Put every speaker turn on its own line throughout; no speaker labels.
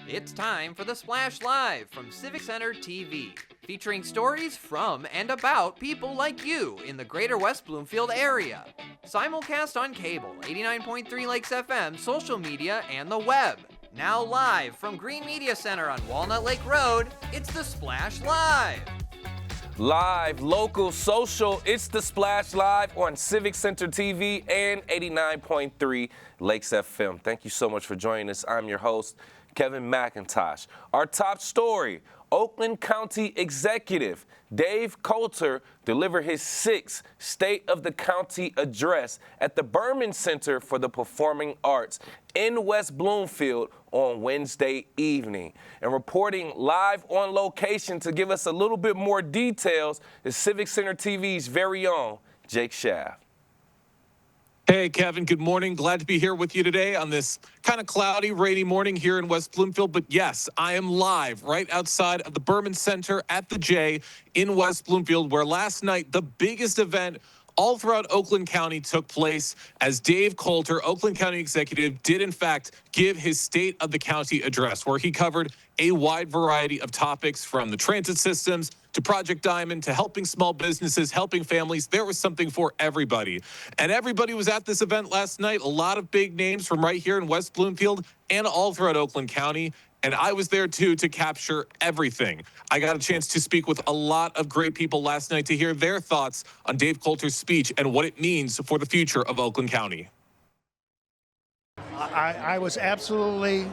It's time for the Splash Live from Civic Center TV, featuring stories from and about people like you in the greater West Bloomfield area. Simulcast on cable, 89.3 Lakes FM, social media, and the web. Now live from Green Media Center on Walnut Lake Road, it's the Splash Live.
Live, local, social, it's the Splash Live on Civic Center TV and 89.3 Lakes FM. Thank you so much for joining us. I'm your host, Kevin McIntosh. Our top story, Oakland County Executive Dave Coulter delivered his 6th State of the County address at the Berman Center for the Performing Arts in West Bloomfield on Wednesday evening. And reporting live on location to give us a little bit more details is Civic Center TV's very own Jake Schaff.
Hey, Kevin, good morning. Glad to be here with you today on this kind of cloudy, rainy morning here in West Bloomfield. But yes, I am live right outside of the Berman Center at the J in West Bloomfield, where last night the biggest event all throughout Oakland County took place as Dave Coulter, Oakland County Executive, did in fact give his State of the County address, where he covered a wide variety of topics from the transit systems to Project Diamond to helping small businesses, helping families. There was something for everybody. And everybody was at this event last night. A lot of big names from right here in West Bloomfield and all throughout Oakland County. And I was there, too, to capture everything. I got a chance to speak with a lot of great people last night to hear their thoughts on Dave Coulter's speech and what it means for the future of Oakland County.
I was absolutely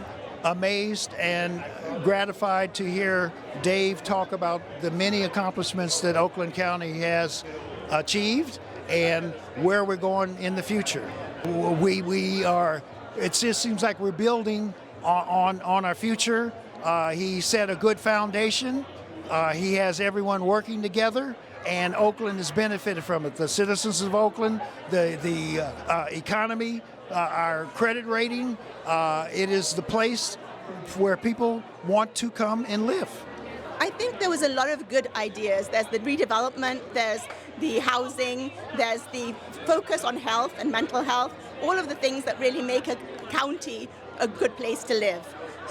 amazed and gratified to hear Dave talk about the many accomplishments that Oakland County has achieved and where we're going in the future. We are, it just seems like we're building on our future. He set a good foundation. He has everyone working together, and Oakland has benefited from it. The citizens of Oakland, the economy, our credit rating, it is the place where people want to come and live.
I think there was a lot of good ideas. There's the redevelopment, there's the housing, there's the focus on health and mental health, all of the things that really make a county a good place to live.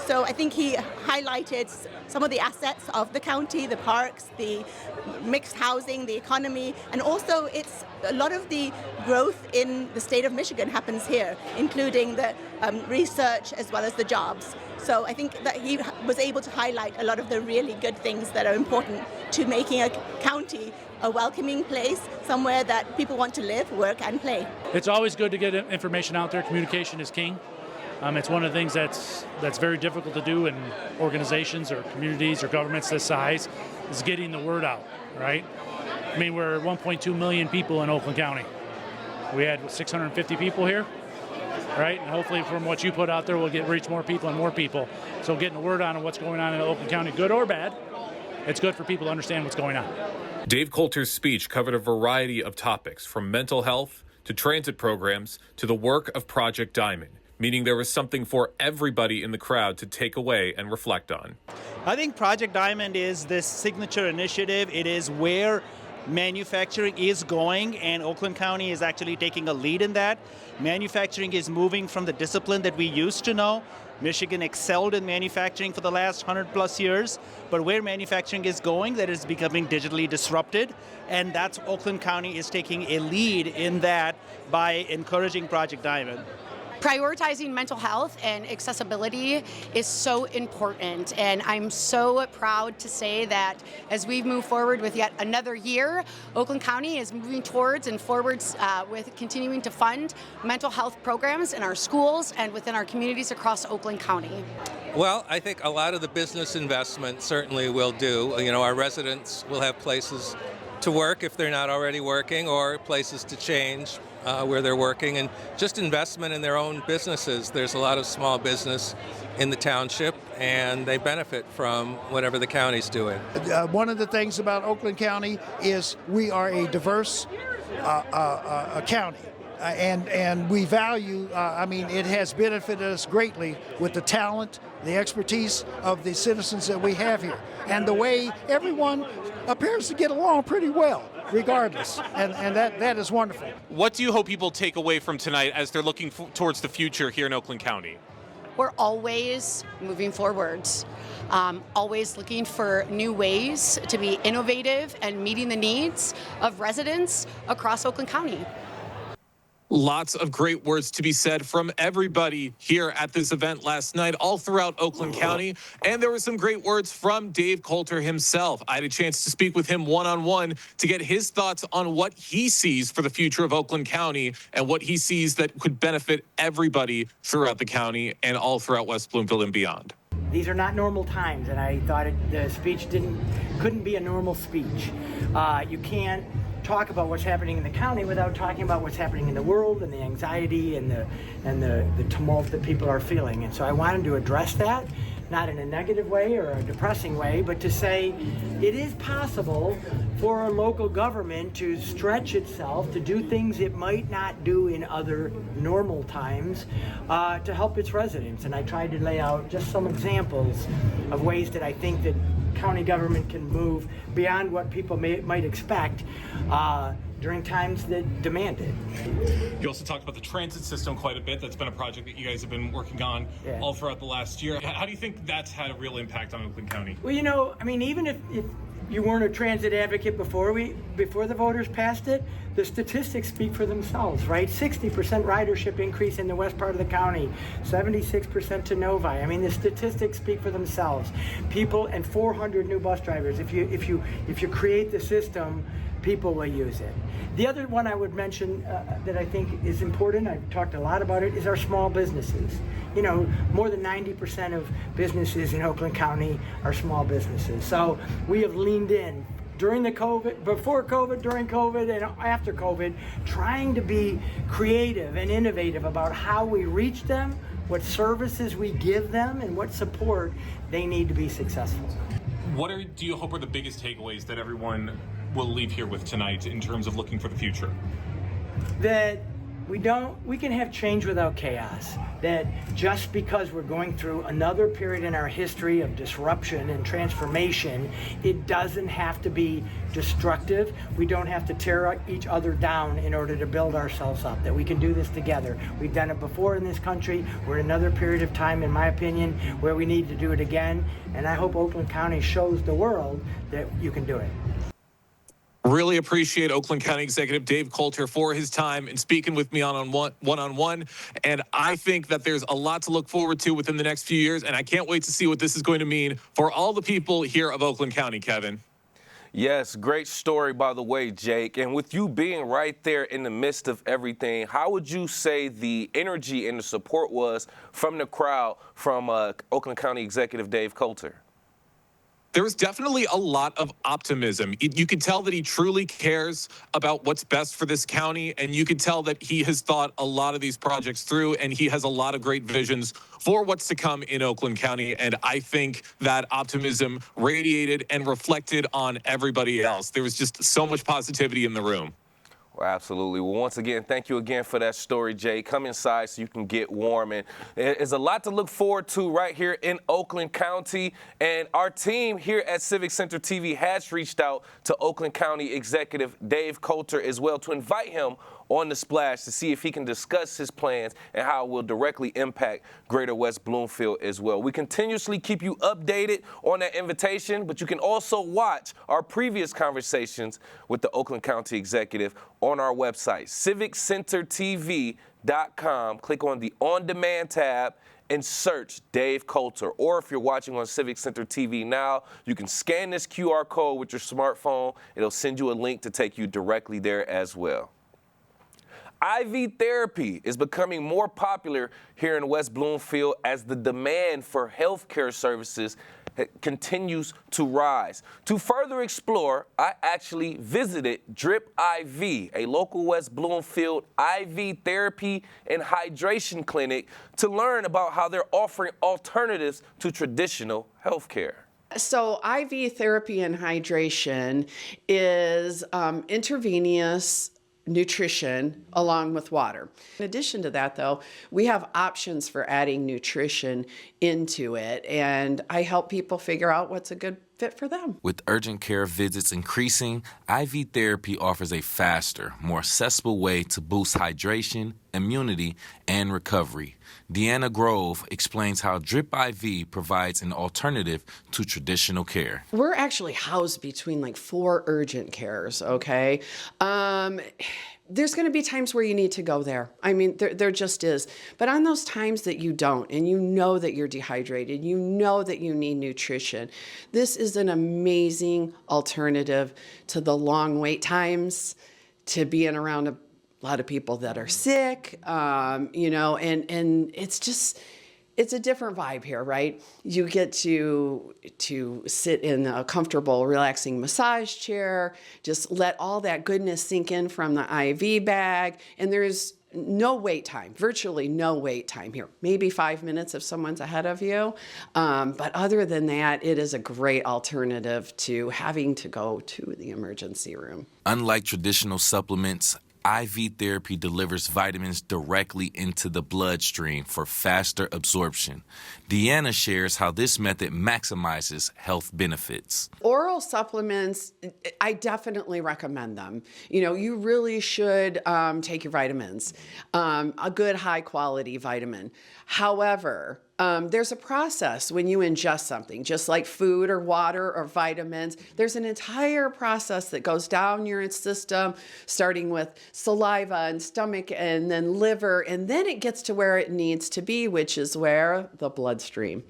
So I think he highlighted some of the assets of the county, the parks, the mixed housing, the economy, and also it's a lot of the growth in the state of Michigan happens here, including the research as well as the jobs. So I think that he was able to highlight a lot of the really good things that are important to making a county a welcoming place, somewhere that people want to live, work, and play.
It's always good to get information out there. Communication is king. It's one of the things that's very difficult to do in organizations or communities or governments this size, is getting the word out, right? I mean, we're 1.2 million people in Oakland County. We had 650 people here, right? And hopefully from what you put out there, we'll reach more people and more people. So getting the word on what's going on in Oakland County, good or bad, it's good for people to understand what's going on.
Dave Coulter's speech covered a variety of topics, from mental health to transit programs to the work of Project Diamond, meaning there was something for everybody in the crowd to take away and reflect on.
I think Project Diamond is this signature initiative. It is where manufacturing is going, and Oakland County is actually taking a lead in that. Manufacturing is moving from the discipline that we used to know. Michigan excelled in manufacturing for the last 100+ years, but where manufacturing is going, that is becoming digitally disrupted, and that's Oakland County is taking a lead in that by encouraging Project Diamond.
Prioritizing mental health and accessibility is so important, and I'm so proud to say that as we move forward with yet another year, Oakland County is moving towards and forwards with continuing to fund mental health programs in our schools and within our communities across Oakland County.
Well, I think a lot of the business investment certainly will do. You know, our residents will have places to work if they're not already working, or places to change where they're working, and just investment in their own businesses. There's a lot of small business in the township, and they benefit from whatever the county's doing.
One of the things about Oakland County is we are a diverse county. And we value, it has benefited us greatly with the talent, the expertise of the citizens that we have here, and the way everyone appears to get along pretty well, regardless, and that is wonderful.
What do you hope people take away from tonight as they're looking towards the future here in Oakland County?
we're always moving forwards, always looking for new ways to be innovative and meeting the needs of residents across Oakland County.
Lots of great words to be said from everybody here at this event last night, all throughout Oakland County. And there were some great words from Dave Coulter himself. I had a chance to speak with him one-on-one to get his thoughts on what he sees for the future of Oakland County and what he sees that could benefit everybody throughout the county and all throughout West Bloomfield and beyond.
These are not normal times, and I thought the speech couldn't be a normal speech. You can't talk about what's happening in the county without talking about what's happening in the world and the anxiety and the tumult that people are feeling. And so I wanted to address that, not in a negative way or a depressing way, but to say it is possible for a local government to stretch itself to do things it might not do in other normal times to help its residents. And I tried to lay out just some examples of ways that I think that county government can move beyond what people might expect during times that demand it.
You also talked about the transit system quite a bit. That's been a project that you guys have been working on all throughout the last year. How do you think that's had a real impact on Oakland County?
Well, you know, I mean, even if you weren't a transit advocate before the voters passed it, the statistics speak for themselves, right? 60% ridership increase in the west part of the county, 76% to Novi. I mean, the statistics speak for themselves. People and 400 new bus drivers. If you create the system, people will use it. The other one I would mention that I think is important, I've talked a lot about it, is our small businesses. You know, more than 90% of businesses in Oakland County are small businesses. So we have leaned in during the COVID, before COVID, during COVID, and after COVID, trying to be creative and innovative about how we reach them, what services we give them, and what support they need to be successful.
What do you hope are the biggest takeaways that everyone will leave here with tonight in terms of looking for the future?
That we can have change without chaos. That just because we're going through another period in our history of disruption and transformation, it doesn't have to be destructive. We don't have to tear each other down in order to build ourselves up. That we can do this together. We've done it before in this country. We're in another period of time, in my opinion, where we need to do it again. And I hope Oakland County shows the world that you can do it.
Really appreciate Oakland County Executive Dave Coulter for his time and speaking with me one-on-one. And I think that there's a lot to look forward to within the next few years, and I can't wait to see what this is going to mean for all the people here of Oakland County, Kevin.
Yes, great story, by the way, Jake. And with you being right there in the midst of everything, how would you say the energy and the support was from the crowd from Oakland County Executive Dave Coulter?
There was definitely a lot of optimism. You could tell that he truly cares about what's best for this county, and you could tell that he has thought a lot of these projects through, and he has a lot of great visions for what's to come in Oakland County. And I think that optimism radiated and reflected on everybody else. There was just so much positivity in the room.
Well, absolutely. Well, once again, thank you again for that story, Jay. Come inside so you can get warm. And there's a lot to look forward to right here in Oakland County. And our team here at Civic Center TV has reached out to Oakland County Executive Dave Coulter as well to invite him on the Splash to see if he can discuss his plans and how it will directly impact Greater West Bloomfield as well. We continuously keep you updated on that invitation, but you can also watch our previous conversations with the Oakland County Executive on our website, civiccentertv.com. Click on the On Demand tab and search Dave Coulter. Or if you're watching on Civic Center TV now, you can scan this QR code with your smartphone. It'll send you a link to take you directly there as well. IV therapy is becoming more popular here in West Bloomfield as the demand for healthcare services continues to rise. To further explore, I actually visited Drip IV, a local West Bloomfield IV therapy and hydration clinic, to learn about how they're offering alternatives to traditional healthcare.
So IV therapy and hydration is intravenous nutrition along with water. In addition to that, though, we have options for adding nutrition into it, and I help people figure out what's a good fit for them.
With urgent care visits increasing, IV therapy offers a faster, more accessible way to boost hydration, immunity, and recovery. Deanna Grove explains how Drip IV provides an alternative to traditional care.
We're actually housed between like 4 urgent cares, okay? There's going to be times where you need to go there. I mean, there just is. But on those times that you don't, and you know that you're dehydrated, you know that you need nutrition, this is an amazing alternative to the long wait times, to being around a lot of people that are sick, you know, and it's a different vibe here, right? You get to sit in a comfortable, relaxing massage chair, just let all that goodness sink in from the IV bag, and there's no wait time, virtually no wait time here. Maybe 5 minutes if someone's ahead of you. But other than that, it is a great alternative to having to go to the emergency room.
Unlike traditional supplements, IV therapy delivers vitamins directly into the bloodstream for faster absorption. Deanna shares how this method maximizes health benefits.
Oral supplements, I definitely recommend them. You know, you really should take your vitamins, a good high quality vitamin. However, there's a process when you ingest something, just like food or water or vitamins. There's an entire process that goes down your system, starting with saliva and stomach and then liver, and then it gets to where it needs to be, which is where? The bloodstream.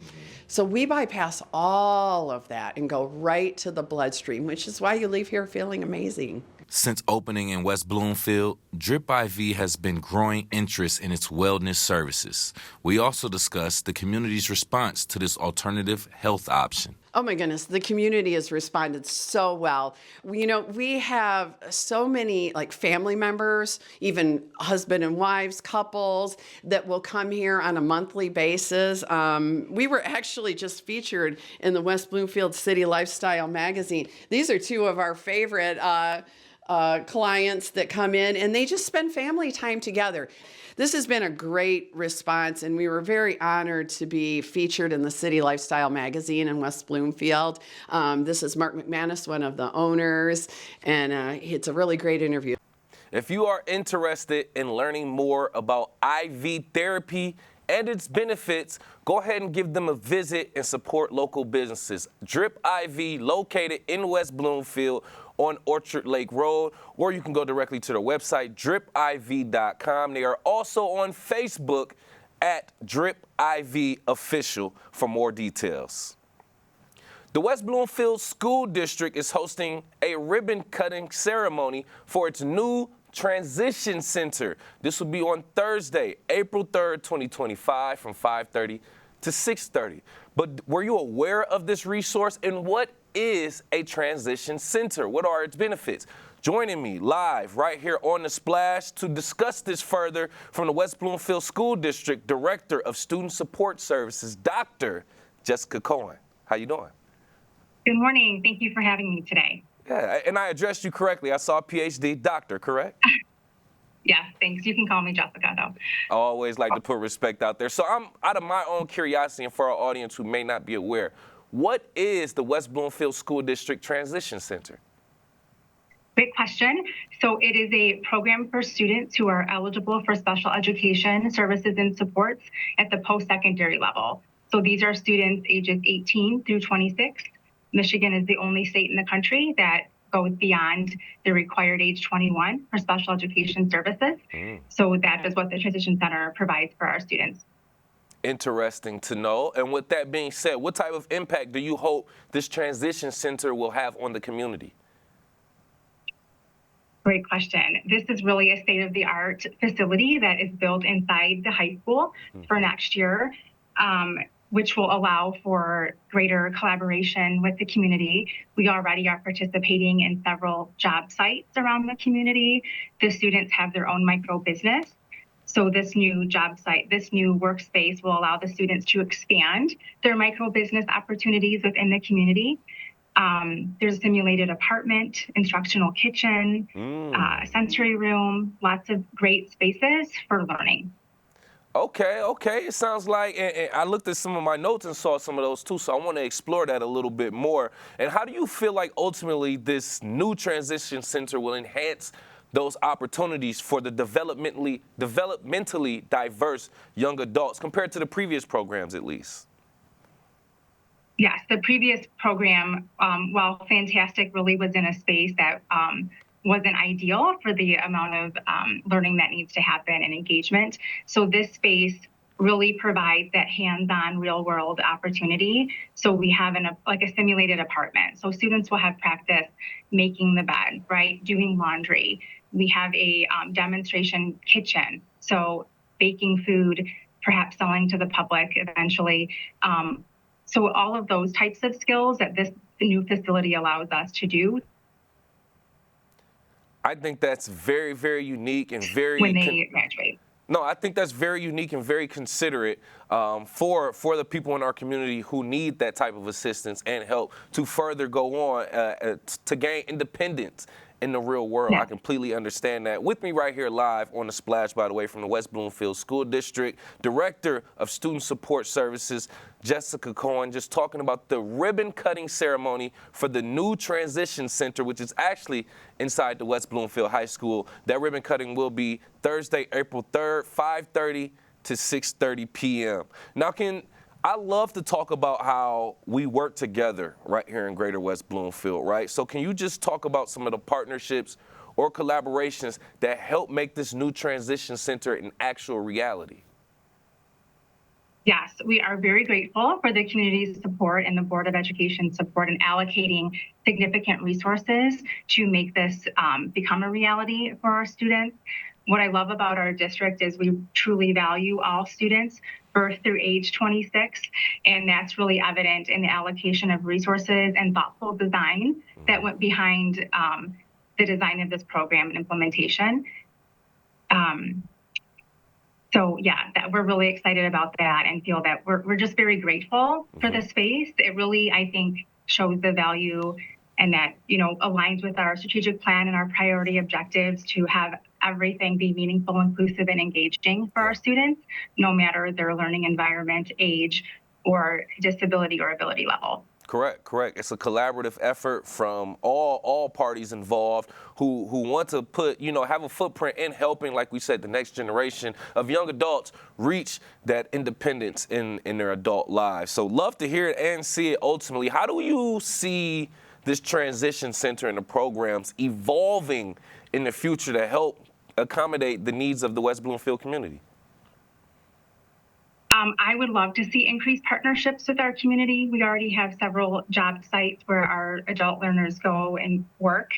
So we bypass all of that and go right to the bloodstream, which is why you leave here feeling amazing.
Since opening in West Bloomfield, Drip IV has been growing interest in its wellness services. We also discussed the community's response to this alternative health option.
Oh my goodness, the community has responded so well. You know, we have so many like family members, even husband and wives, couples that will come here on a monthly basis. We were actually just featured in the West Bloomfield City Lifestyle magazine. These are 2 of our favorite clients that come in, and they just spend family time together. This has been a great response, and we were very honored to be featured in the City Lifestyle magazine in West Bloomfield. This is Mark McManus, one of the owners, and it's a really great interview.
If you are interested in learning more about IV therapy and its benefits, go ahead and give them a visit and support local businesses. Drip IV, located in West Bloomfield on Orchard Lake Road, or you can go directly to their website, dripiv.com. They are also on Facebook at Drip IV Official for more details. The West Bloomfield School District is hosting a ribbon-cutting ceremony for its new Transition Center. This will be on Thursday, April 3rd, 2025, from 5:30 to 6:30. But were you aware of this resource, and what is a transition center? What are its benefits? Joining me live right here on The Splash to discuss this further from the West Bloomfield School District Director of Student Support Services, Dr. Jessica Cohen. How you doing?
Good morning. Thank you for having me today.
Yeah, and I addressed you correctly. I saw PhD doctor, correct?
Yes, thanks. You can call me Jessica, though.
I always like to put respect out there. So I'm out of my own curiosity, and for our audience who may not be aware, what is the West Bloomfield School District Transition Center?
Great question. So it is a program for students who are eligible for special education services and supports at the post-secondary level. So these are students ages 18 through 26. Michigan is the only state in the country that goes beyond the required age 21 for special education services. So that is what the Transition Center provides for our students.
Interesting to know. And with that being said, what type of impact do you hope this Transition Center will have on the community?
Great question. This is really a state-of-the-art facility that is built inside the high school for next year, which will allow for greater collaboration with the community. We already are participating in several job sites around the community. The students have their own micro business. So this new job site, this new workspace will allow the students to expand their micro business opportunities within the community. There's a simulated apartment, instructional kitchen, sensory room, lots of great spaces for learning.
Okay. It sounds like, and I looked at some of my notes and saw some of those too, so I want to explore that a little bit more. And how do you feel like ultimately this new transition center will enhance those opportunities for the developmentally diverse young adults compared to the previous programs, at least?
Yes, the previous program, while fantastic, really was in a space that wasn't ideal for the amount of learning that needs to happen and engagement. So this space really provides that hands-on real-world opportunity. So we have like a simulated apartment. So students will have practice making the bed, right? Doing laundry. We have a demonstration kitchen. So baking food, perhaps selling to the public eventually. So all of those types of skills that this new facility allows us to do.
I think that's very, very unique and very...
When they graduate.
No, I think that's very unique and very considerate for the people in our community who need that type of assistance and help to further go on to gain independence in the real world.
Yeah.
I completely understand that. With me right here live on The Splash, by the way, from the West Bloomfield School District, Director of Student Support Services, Jessica Cohen, just talking about the ribbon cutting ceremony for the new Transition Center, which is actually inside the West Bloomfield High School. That ribbon cutting will be Thursday, April 3rd, 5:30 to 6:30 p.m. Now, I love to talk about how we work together right here in Greater West Bloomfield, right? So can you just talk about some of the partnerships or collaborations that help make this new transition center an actual reality?
Yes, we are very grateful for the community's support and the Board of Education support in allocating significant resources to make this become a reality for our students. What I love about our district is we truly value all students, birth through age 26, and that's really evident in the allocation of resources and thoughtful design that went behind the design of this program and implementation. So yeah, that we're really excited about that and feel that we're just very grateful for the space. It really, I think, shows the value and that, aligns with our strategic plan and our priority objectives to have everything be meaningful, inclusive, and engaging for our students, no matter their learning environment, age, or disability or ability level.
Correct. It's a collaborative effort from all parties involved who want to have a footprint in helping, like we said, the next generation of young adults reach that independence in their adult lives. So love to hear it and see it ultimately. How do you see this transition center and the programs evolving in the future to help accommodate the needs of the West Bloomfield community?
I would love to see increased partnerships with our community. We already have several job sites where our adult learners go and work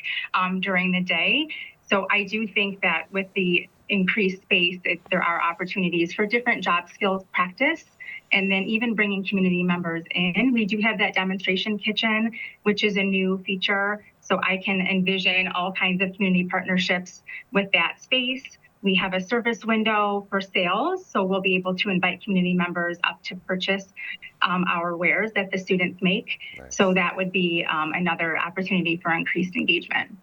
during the day. So I do think that with the increased space, there are opportunities for different job skills practice, and then even bringing community members in. We do have that demonstration kitchen, which is a new feature. So I can envision all kinds of community partnerships with that space. We have a service window for sales, so we'll be able to invite community members up to purchase our wares that the students make. Nice. So that would be another opportunity for increased engagement.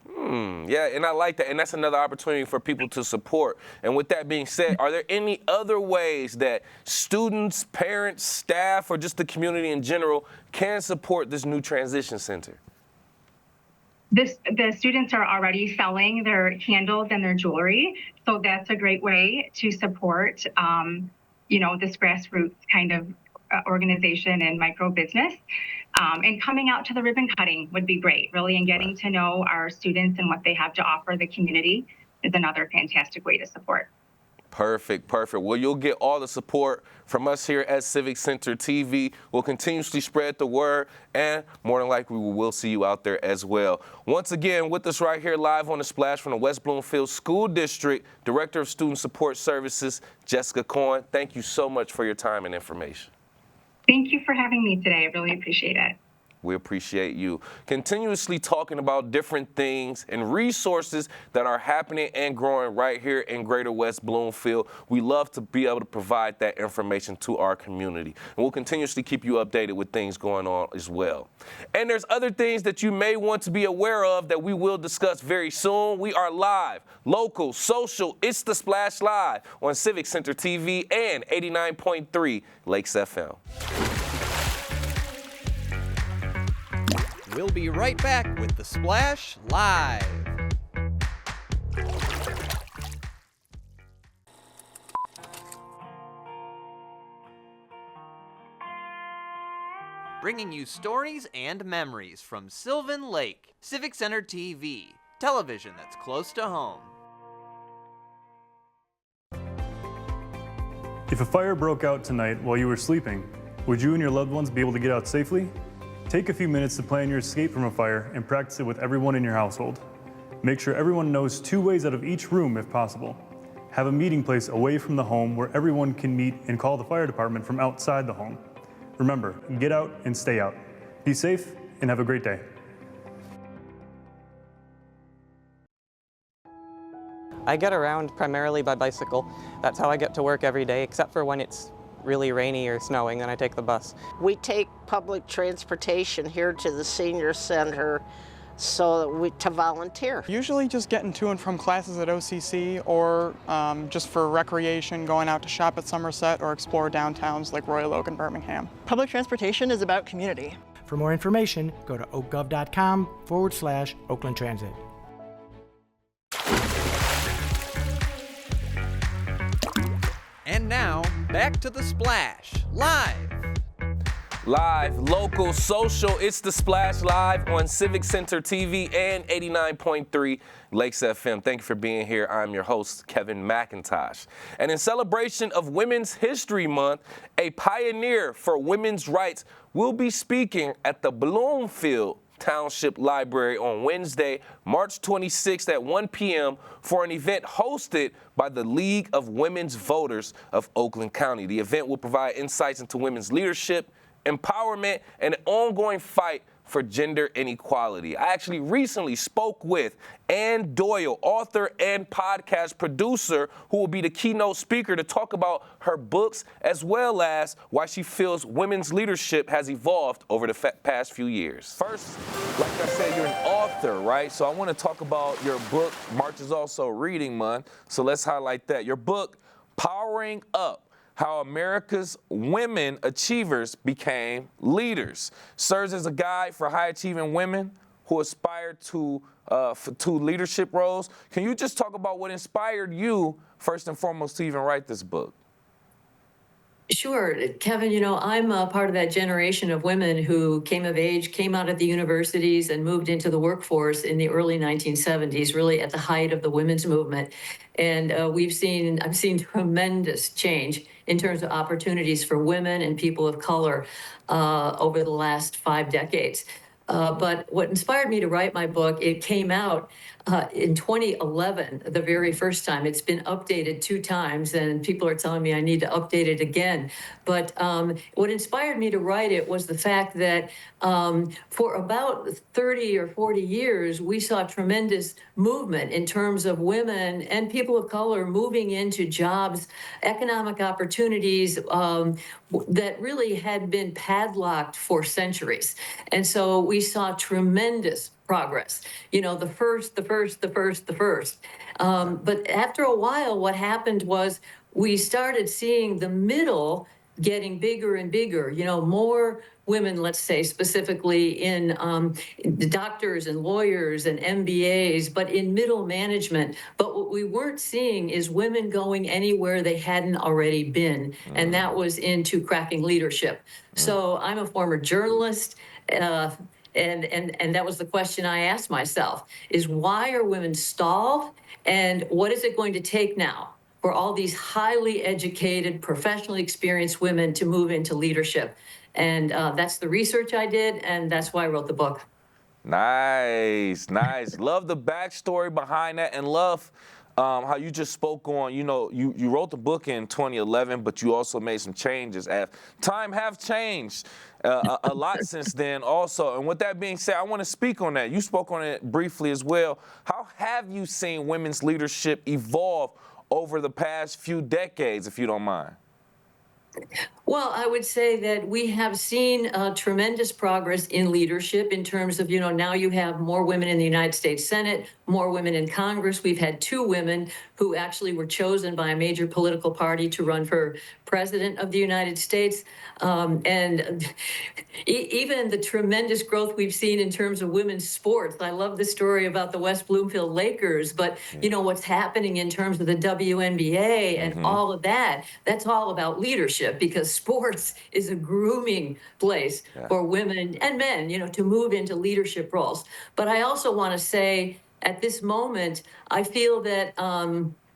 Yeah, and I like that. And that's another opportunity for people to support. And with that being said, are there any other ways that students, parents, staff, or just the community in general can support this new transition center?
The students are already selling their candles and their jewelry, so that's a great way to support, this grassroots kind of organization and micro business. And coming out to the ribbon cutting would be great, really, and getting to know our students and what they have to offer the community is another fantastic way to support.
Perfect. Well, you'll get all the support from us here at Civic Center TV. We'll continuously spread the word, and more than likely, we will see you out there as well. Once again, with us right here live on The Splash from the West Bloomfield School District, Director of Student Support Services, Jessica Cohen. Thank you so much for your time and information.
Thank you for having me today. I really appreciate it.
We appreciate you continuously talking about different things and resources that are happening and growing right here in Greater West Bloomfield. We love to be able to provide that information to our community. And we'll continuously keep you updated with things going on as well. And there's other things that you may want to be aware of that we will discuss very soon. We are live, local, social. It's the Splash Live on Civic Center TV and 89.3 Lakes FM.
We'll be right back with the Splash Live. Bringing you stories and memories from Sylvan Lake, Civic Center TV, television that's close to home.
If a fire broke out tonight while you were sleeping, would you and your loved ones be able to get out safely? Take a few minutes to plan your escape from a fire and practice it with everyone in your household. Make sure everyone knows 2 ways out of each room if possible. Have a meeting place away from the home where everyone can meet and call the fire department from outside the home. Remember, get out and stay out. Be safe and have a great day.
I get around primarily by bicycle. That's how I get to work every day, except for when it's really rainy or snowing, then I take the bus.
We take public transportation here to the senior center to volunteer.
Usually just getting to and from classes at OCC or just for recreation, going out to shop at Somerset or explore downtowns like Royal Oak and Birmingham.
Public transportation is about community.
For more information, go to oakgov.com/Oakland Transit.
And now, back to the Splash Live.
Live, local, social, it's the Splash Live on Civic Center TV and 89.3 Lakes FM. Thank you for being here. I'm your host, Kevin McIntosh. And in celebration of Women's History Month, a pioneer for women's rights will be speaking at the Bloomfield Township Library on Wednesday, March 26th at 1 p.m. for an event hosted by the League of Women's Voters of Oakland County. The event will provide insights into women's leadership, empowerment, and an ongoing fight for gender inequality. I actually recently spoke with Ann Doyle, author and podcast producer, who will be the keynote speaker to talk about her books as well as why she feels women's leadership has evolved over the past few years. First, like I said, you're an author, right? So I want to talk about your book. March is also Reading Month, so let's highlight that. Your book, Powering Up: How America's Women Achievers Became Leaders, serves as a guide for high-achieving women who aspire to leadership roles. Can you just talk about what inspired you, first and foremost, to even write this book?
Sure. Kevin, I'm a part of that generation of women who came of age, came out of the universities and moved into the workforce in the early 1970s, really at the height of the women's movement. And I've seen tremendous change in terms of opportunities for women and people of color over the last 5 decades. But what inspired me to write my book, it came out in 2011, the very first time. It's been updated 2 times, and people are telling me I need to update it again. But what inspired me to write it was the fact that for about 30 or 40 years, we saw tremendous movement in terms of women and people of color moving into jobs, economic opportunities that really had been padlocked for centuries. And so we saw tremendous progress, the first. But after a while, what happened was we started seeing the middle getting bigger and bigger, more women, let's say, specifically in doctors and lawyers and MBAs, but in middle management. But what we weren't seeing is women going anywhere they hadn't already been, and that was into cracking leadership. So I'm a former journalist, and that was the question I asked myself, is why are women stalled, and what is it going to take now for all these highly educated, professionally experienced women to move into leadership? And that's the research I did, and that's why I wrote the book.
Nice. Love the backstory behind that, and love how you just spoke on, you wrote the book in 2011, but you also made some changes. As time have changed a lot since then also. And with that being said, I want to speak on that. You spoke on it briefly as well. How have you seen women's leadership evolve over the past few decades, if you don't mind?
Well, I would say that we have seen tremendous progress in leadership in terms of, now you have more women in the United States Senate, more women in Congress. We've had 2 women who actually were chosen by a major political party to run for president of the United States. And even the tremendous growth we've seen in terms of women's sports. I love the story about the West Bloomfield Lakers, but what's happening in terms of the WNBA and all of that, that's all about leadership, because sports is a grooming place for women and men, to move into leadership roles. But I also want to say at this moment, I feel that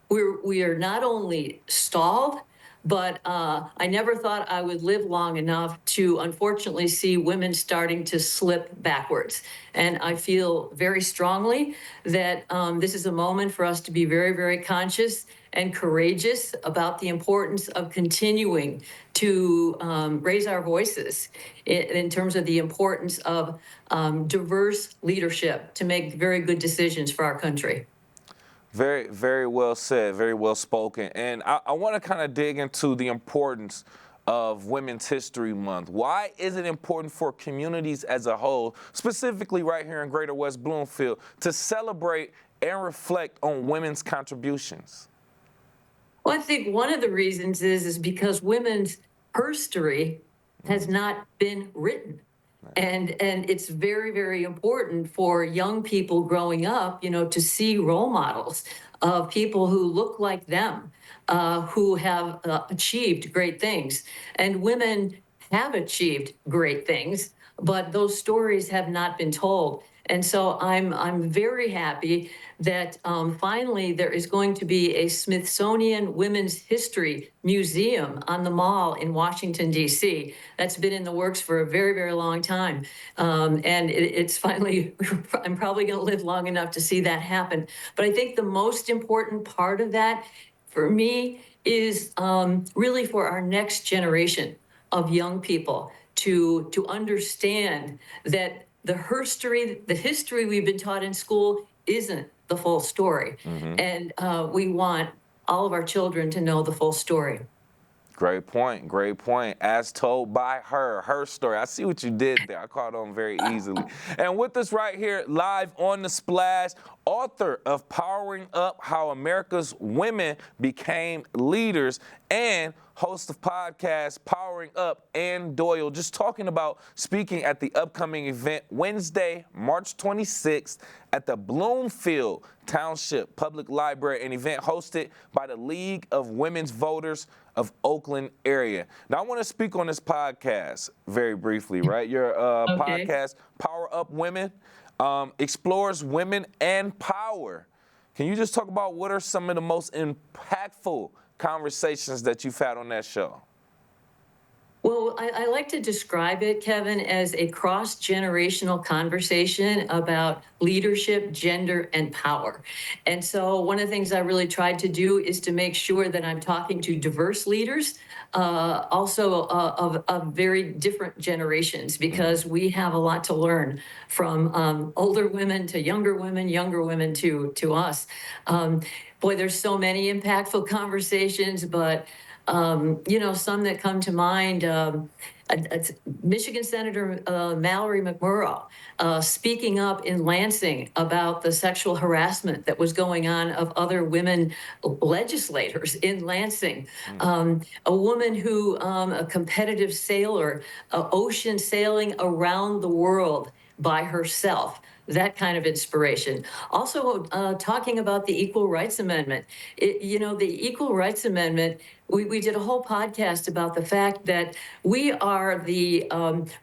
we are not only stalled, but I never thought I would live long enough to unfortunately see women starting to slip backwards. And I feel very strongly that this is a moment for us to be very, very conscious and courageous about the importance of continuing to raise our voices in terms of the importance of diverse leadership to make very good decisions for our country.
Very, very well said, very well spoken. And I want to kind of dig into the importance of Women's History Month. Why is it important for communities as a whole, specifically right here in Greater West Bloomfield, to celebrate and reflect on women's contributions?
Well, I think one of the reasons is because women's history has not been written. And it's very, very important for young people growing up, to see role models of people who look like them, who have achieved great things. And women have achieved great things, but those stories have not been told. And so I'm very happy that finally there is going to be a Smithsonian Women's History Museum on the Mall in Washington, D.C. That's been in the works for a very, very long time. And it's finally, I'm probably going to live long enough to see that happen. But I think the most important part of that for me is really for our next generation of young people to understand that the history we've been taught in school isn't the full story. And we want all of our children to know the full story.
Great point, great point. As told by her story. I see what you did there. I caught on very easily. And with us right here, live on The Splash, author of Powering Up How America's Women Became Leaders and host of podcast Powering Up, Ann Doyle, just talking about speaking at the upcoming event Wednesday, March 26th at the Bloomfield Township Public Library, an event hosted by the League of Women's Voters of Oakland area. Now, I want to speak on this podcast very briefly, right? Your podcast, Power Up Women, explores women and power. Can you just talk about what are some of the most impactful conversations that you've had on that show?
Well, I like to describe it, Kevin, as a cross-generational conversation about leadership, gender, and power. And so one of the things I really tried to do is to make sure that I'm talking to diverse leaders, also of very different generations, because we have a lot to learn from older women to younger women to us. Boy, there's so many impactful conversations, but some that come to mind, Michigan Senator Mallory McMurrow speaking up in Lansing about the sexual harassment that was going on of other women legislators in Lansing. A woman who, a competitive sailor, ocean sailing around the world by herself. That kind of inspiration. Also, talking about the Equal Rights Amendment. The Equal Rights Amendment, we did a whole podcast about the fact that we are the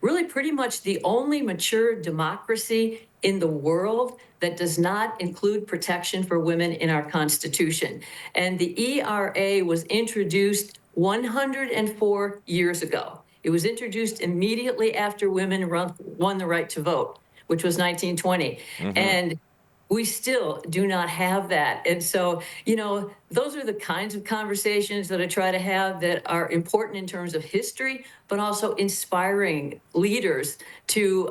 really pretty much the only mature democracy in the world that does not include protection for women in our Constitution. And the ERA was introduced 104 years ago. It was introduced immediately after women won the right to vote, which was 1920. And we still do not have that. And so, you know, those are the kinds of conversations that I try to have that are important in terms of history, but also inspiring leaders to,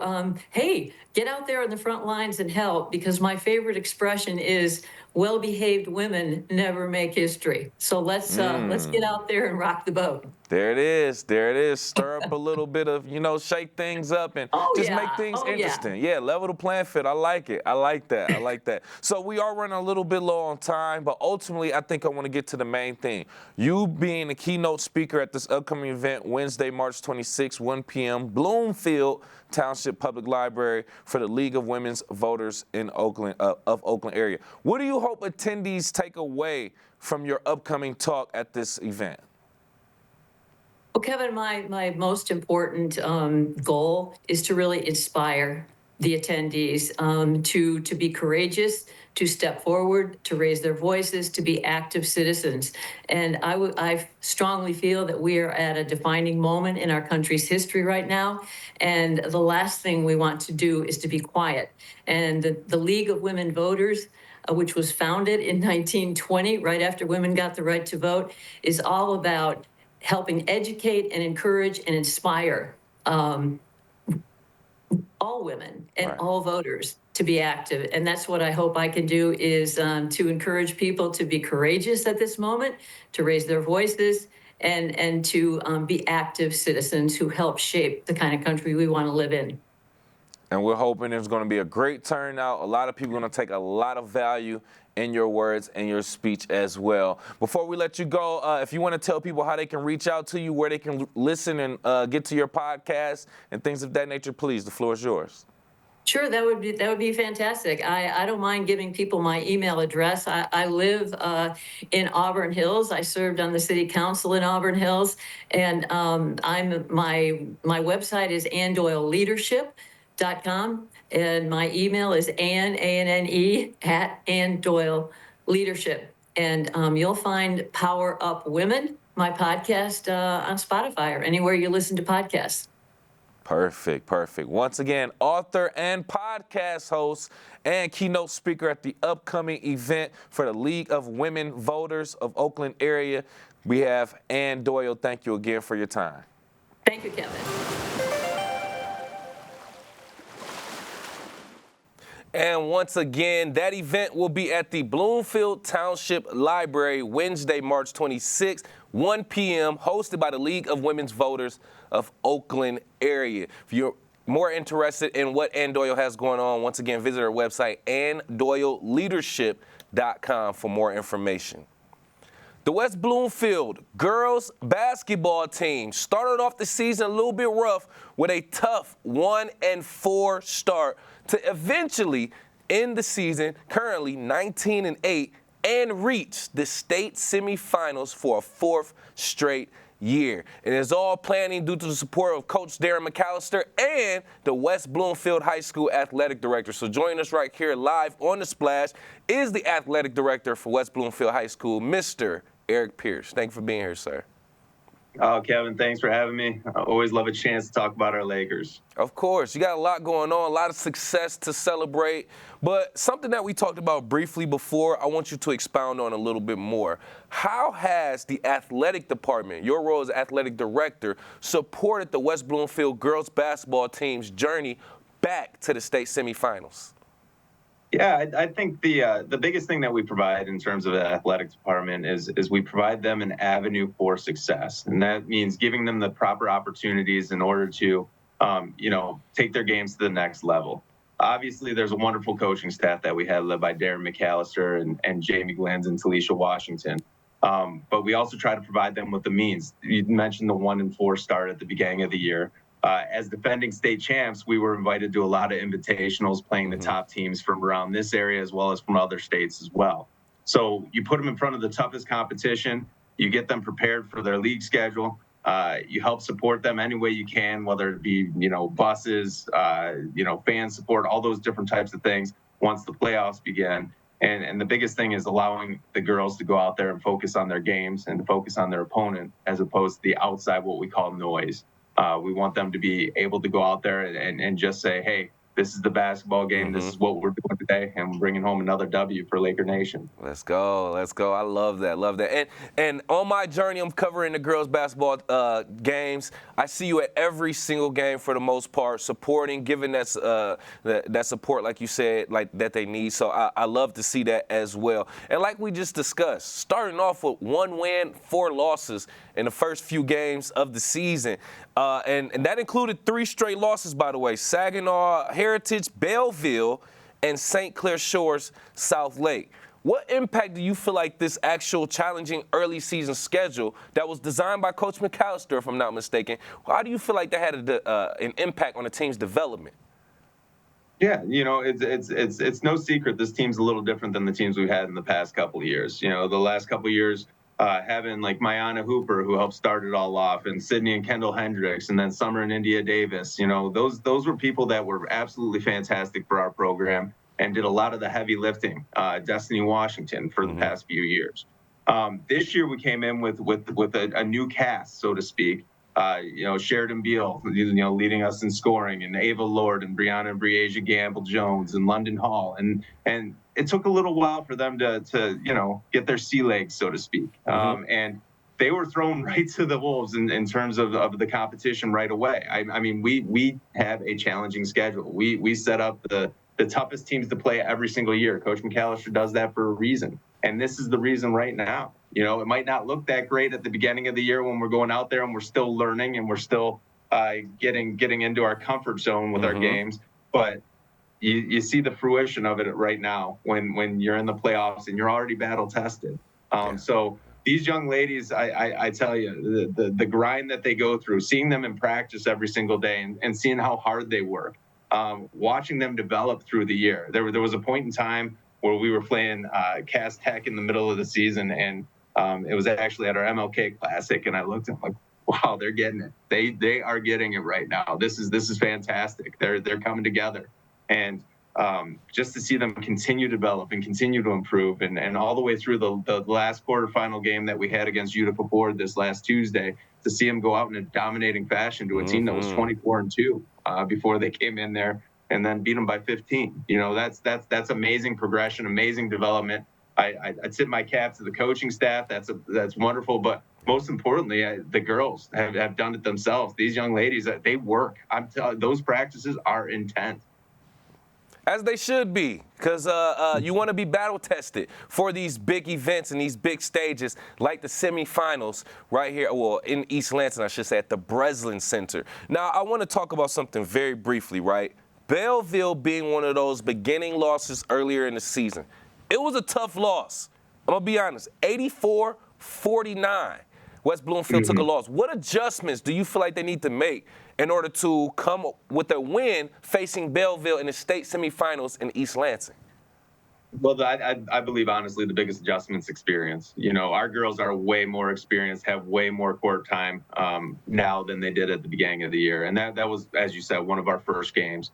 hey, get out there on the front lines and help, because my favorite expression is well-behaved women never make history. So let's get out there and rock the boat.
There it is. There it is. Stir up a little bit of, shake things up and just make things interesting. Yeah, level the playing field. I like it. I like that. I like that. So we are running a little bit low on time, but ultimately I think I want to get to the main thing. You being the keynote speaker at this upcoming event, Wednesday, March 26, 1 p.m., Bloomfield Township Public Library for the League of Women's Voters in Oakland, of Oakland area. What do you hope attendees take away from your upcoming talk at this event?
Well, Kevin, my most important goal is to really inspire the attendees to be courageous, to step forward, to raise their voices, to be active citizens. And I strongly feel that we are at a defining moment in our country's history right now. And the last thing we want to do is to be quiet. And the League of Women Voters, which was founded in 1920, right after women got the right to vote, is all about helping educate and encourage and inspire all women and all voters to be active. And that's what I hope I can do, is to encourage people to be courageous at this moment, to raise their voices, and to be active citizens who help shape the kind of country we want to live in.
And we're hoping there's going to be a great turnout. A lot of people are going to take a lot of value in your words and your speech as well. Before we let you go, if you want to tell people how they can reach out to you, where they can listen and get to your podcast and things of that nature, please, the floor is yours.
Sure, that would be fantastic. I don't mind giving people my email address. I live in Auburn Hills. I served on the city council in Auburn Hills, and my website is AnnDoyleLeadership.com, and my email is Anne, A-N-N-E, @AnnDoyleLeadership. And you'll find Power Up Women, my podcast, on Spotify or anywhere you listen to podcasts.
Perfect, perfect. Once again, author and podcast host and keynote speaker at the upcoming event for the League of Women Voters of Oakland area, we have Ann Doyle. Thank you again for your time.
Thank you, Kevin.
And once again, that event will be at the Bloomfield Township Library Wednesday, March 26th, 1 p.m., hosted by the League of Women's Voters of Oakland area. If you're more interested in what Ann Doyle has going on, once again, visit her website, AnnDoyleLeadership.com, for more information. The West Bloomfield girls basketball team started off the season a little bit rough with a tough 1-4 start to eventually end the season currently 19-8 and reach the state semifinals for a fourth straight year. It is all planning due to the support of Coach Darren McAllister and the West Bloomfield High School athletic director. So joining us right here live on The Splash is the athletic director for West Bloomfield High School, Mr. Eric Pierce. Thank you for being here, sir.
Oh, Kevin, thanks for having me. I always love a chance to talk about our Lakers.
Of course. You got a lot going on, a lot of success to celebrate. But something that we talked about briefly before, I want you to expound on a little bit more. How has the athletic department, your role as athletic director, supported the West Bloomfield girls basketball team's journey back to the state semifinals?
Yeah, I think the biggest thing that we provide in terms of the athletics department is we provide them an avenue for success, and that means giving them the proper opportunities in order to, take their games to the next level. Obviously, there's a wonderful coaching staff that we have led by Darren McAllister and Jamie Glens and Talisha Washington. But we also try to provide them with the means. You mentioned the 1-4 start at the beginning of the year. As defending state champs, we were invited to a lot of invitationals playing the top teams from around this area as well as from other states as well. So you put them in front of the toughest competition, you get them prepared for their league schedule, you help support them any way you can, whether it be, buses, fan support, all those different types of things once the playoffs begin. And the biggest thing is allowing the girls to go out there and focus on their games and to focus on their opponent as opposed to the outside, what we call noise. We want them to be able to go out there and just say, hey, this is the basketball game. This is what we're doing today, and we're bringing home another W for Laker Nation.
Let's go. I love that. And on my journey, I'm covering the girls basketball games. I see you at every single game for the most part, supporting, giving that support, like you said, like that they need. So I love to see that as well. And like we just discussed, starting off with 1 win, 4 losses in the first few games of the season. And that included 3 straight losses, by the way. Saginaw, Heritage, Belleville, and St. Clair Shores, South Lake. What impact do you feel like this actual challenging early season schedule that was designed by Coach McAllister, if I'm not mistaken, how do you feel like that had an impact on the team's development?
Yeah, it's no secret this team's a little different than the teams we've had in the past couple of years. The last couple of years, having like Mayana Hooper, who helped start it all off, and Sydney and Kendall Hendricks, and then Summer and India Davis. Those were people that were absolutely fantastic for our program and did a lot of the heavy lifting. Destiny Washington for the past few years. This year we came in with a new cast, so to speak. Sheridan Beal, leading us in scoring, and Ava Lord and Brianna and Briasia Gamble Jones and London Hall, and it took a little while for them to get their sea legs, so to speak. And they were thrown right to the wolves in terms of the competition right away. I mean, we have a challenging schedule. We set up the toughest teams to play every single year. Coach McAllister does that for a reason, and this is the reason right now. It might not look that great at the beginning of the year when we're going out there and we're still learning and we're still getting into our comfort zone with our games, but you see the fruition of it right now when you're in the playoffs and you're already battle tested. So these young ladies, I tell you, the grind that they go through, seeing them in practice every single day and seeing how hard they work, watching them develop through the year. There was a point in time where we were playing Cass Tech in the middle of the season, and it was actually at our MLK Classic, and I looked and I'm like, wow, they're getting it. They are getting it right now. This is fantastic. They're coming together, and just to see them continue to develop and continue to improve, and all the way through the last quarterfinal game that we had against Utica Ford this last Tuesday, to see them go out in a dominating fashion to a team that was 24-2 before they came in there, and then beat them by 15. That's amazing progression, amazing development. I'd tip my cap to the coaching staff. That's wonderful. But most importantly, the girls have done it themselves. These young ladies, they work. Those practices are intense.
As they should be, because you want to be battle tested for these big events and these big stages like the semifinals right here, well, in East Lansing, I should say, at the Breslin Center. Now, I want to talk about something very briefly, right? Belleville being one of those beginning losses earlier in the season. It was a tough loss. I'm going to be honest, 84-49. West Bloomfield took a loss. What adjustments do you feel like they need to make in order to come with a win facing Belleville in the state semifinals in East Lansing?
Well, I believe, honestly, the biggest adjustment's experience. Our girls are way more experienced, have way more court time now than they did at the beginning of the year. And that was, as you said, one of our first games.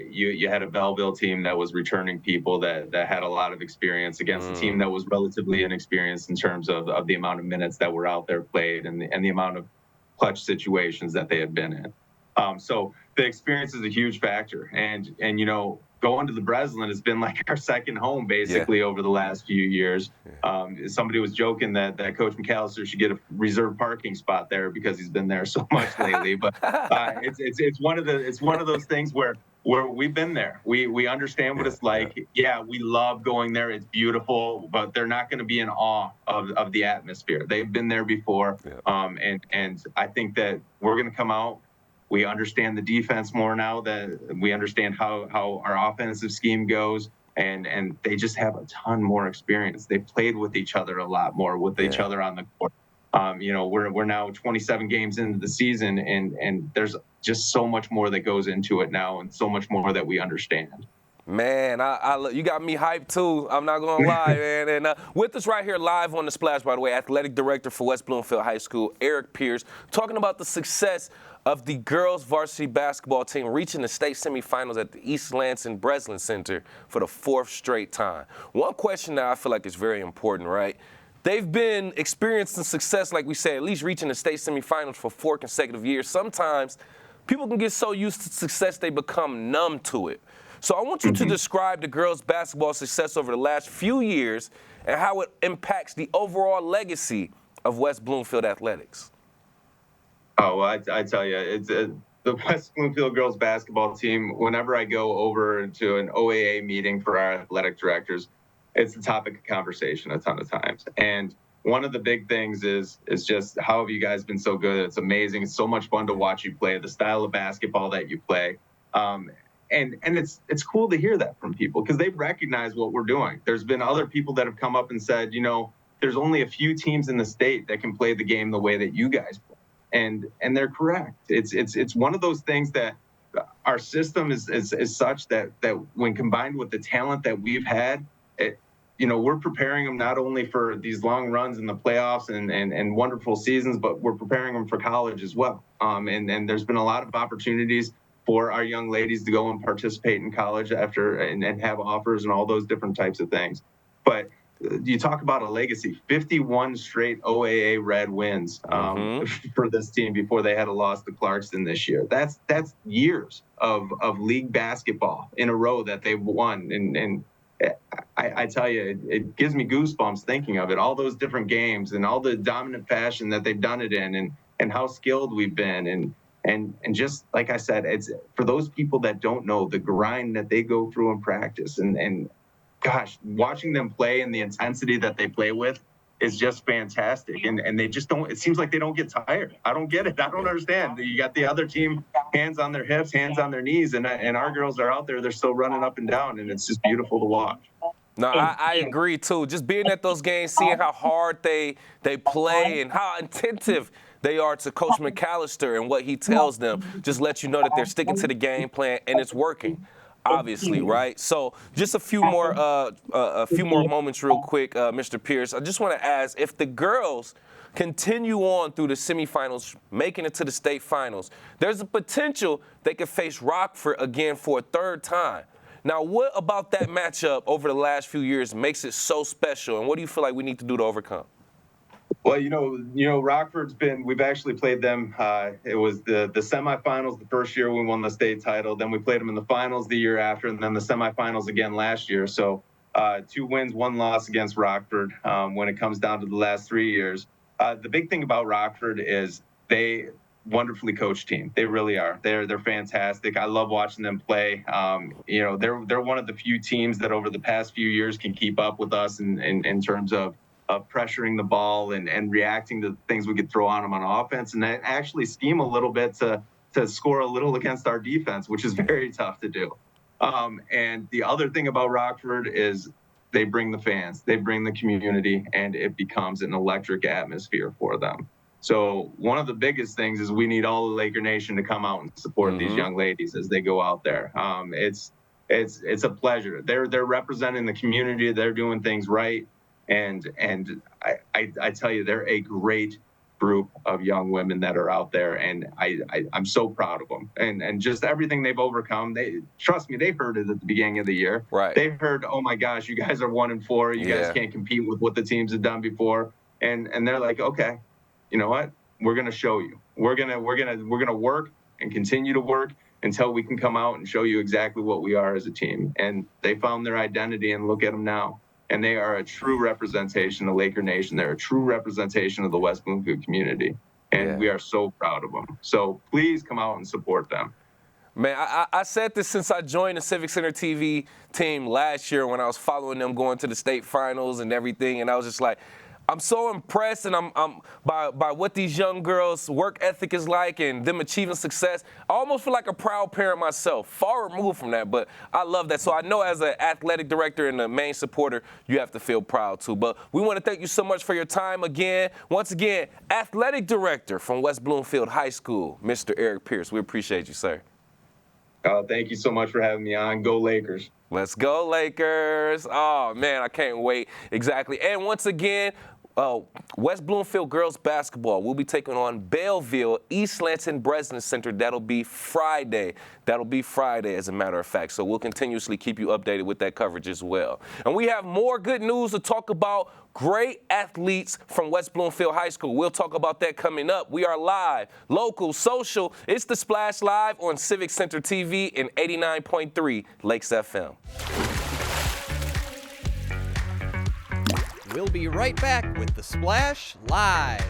You had a Belleville team that was returning people that had a lot of experience against a team that was relatively inexperienced in terms of the amount of minutes that were out there played and the amount of clutch situations that they had been in. So the experience is a huge factor. And going to the Breslin has been like our second home basically over the last few years. Somebody was joking that Coach McAllister should get a reserved parking spot there because he's been there so much lately. But it's one of those things where we've been there. We understand what it's like. Yeah, we love going there. It's beautiful, but they're not going to be in awe of the atmosphere. They've been there before. And I think that we're going to come out. We understand the defense more now, that we understand how our offensive scheme goes, and they just have a ton more experience. They played with each other a lot more with each other on the court. We're now 27 games into the season, and there's just so much more that goes into it now, and so much more that we understand.
Man, you got me hyped too. I'm not gonna lie, man. And with us right here live on the Splash, by the way, athletic director for West Bloomfield High School, Eric Pierce, talking about the success of the girls varsity basketball team reaching the state semifinals at the East Lansing Breslin Center for the 4th straight time. One question that I feel like is very important, right? They've been experiencing success, like we said, at least reaching the state semifinals for 4 consecutive years. Sometimes people can get so used to success they become numb to it. So I want you to describe the girls' basketball success over the last few years and how it impacts the overall legacy of West Bloomfield athletics.
Oh, well, I tell you, it's the West Bloomfield girls basketball team. Whenever I go over to an OAA meeting for our athletic directors, it's the topic of conversation a ton of times. And one of the big things is just how have you guys been so good? It's amazing. It's so much fun to watch you play, the style of basketball that you play. And it's cool to hear that from people because they recognize what we're doing. There's been other people that have come up and said, you know, there's only a few teams in the state that can play the game the way that you guys play. And they're correct. It's one of those things that our system is such that when combined with the talent that we've had, we're preparing them not only for these long runs in the playoffs and wonderful seasons, but we're preparing them for college as well. And there's been a lot of opportunities for our young ladies to go and participate in college after and have offers and all those different types of things. But you talk about a legacy, 51 straight OAA red wins for this team before they had a loss to Clarkston this year. That's years of league basketball in a row that they've won. And I tell you, it gives me goosebumps thinking of it, all those different games and all the dominant fashion that they've done it in and how skilled we've been. And just like I said, it's for those people that don't know the grind that they go through in practice and gosh, watching them play and the intensity that they play with is just fantastic. And they just don't, it seems like they don't get tired. I don't get it. I don't understand. You got the other team, hands on their hips, hands on their knees, and our girls are out there, they're still running up and down, and it's just beautiful to watch.
No, I agree too. Just being at those games, seeing how hard they play and how attentive they are to Coach McAllister and what he tells them, just let you know that they're sticking to the game plan and it's working. Obviously, right? So just a few more moments real quick, Mr. Pierce. I just want to ask, if the girls continue on through the semifinals, making it to the state finals, there's a potential they could face Rockford again for a third time. Now, what about that matchup over the last few years makes it so special, and what do you feel like we need to do to overcome?
Well, Rockford's we've actually played them. It was the semifinals the first year we won the state title. Then we played them in the finals the year after, and then the semifinals again last year. So 2 wins, 1 loss against Rockford when it comes down to the last 3 years. The big thing about Rockford is they wonderfully coached team. They really are. They're fantastic. I love watching them play. They're one of the few teams that over the past few years can keep up with us in terms of pressuring the ball and reacting to things we could throw on them on offense, and actually scheme a little bit to score a little against our defense, which is very tough to do. And the other thing about Rockford is they bring the fans, they bring the community, and it becomes an electric atmosphere for them. So one of the biggest things is we need all of Laker Nation to come out and support these young ladies as they go out there. It's a pleasure. They're representing the community. They're doing things right. And I tell you, they're a great group of young women that are out there, and I'm so proud of them. And just everything they've overcome, trust me, they heard it at the beginning of the year.
Right.
They heard, oh my gosh, you guys are 1-4. You guys can't compete with what the teams have done before. And they're like, okay, you know what? We're gonna show you. We're gonna work and continue to work until we can come out and show you exactly what we are as a team. And they found their identity, and look at them now. And they are a true representation of Laker Nation. They're a true representation of the West Bloomfield community. And we are so proud of them. So please come out and support them.
Man, I said this since I joined the Civic Center TV team last year when I was following them going to the state finals and everything. And I was just like, I'm so impressed and I'm by what these young girls' work ethic is like and them achieving success. I almost feel like a proud parent myself, far removed from that, but I love that. So I know as an athletic director and a main supporter, you have to feel proud too. But we want to thank you so much for your time again. Once again, athletic director from West Bloomfield High School, Mr. Eric Pierce. We appreciate you, sir.
Thank you so much for having me on. Go Lakers.
Let's go, Lakers. Oh, man, I can't wait. Exactly. And once again, West Bloomfield girls basketball will be taking on Belleville East Lansing Breslin Center. That'll be Friday. As a matter of fact. So we'll continuously keep you updated with that coverage as well. And we have more good news to talk about. Great athletes from West Bloomfield High School. We'll talk about that coming up. We are live, local, social. It's The Splash Live on Civic Center TV and 89.3 Lakes FM.
We'll be right back with The Splash Live.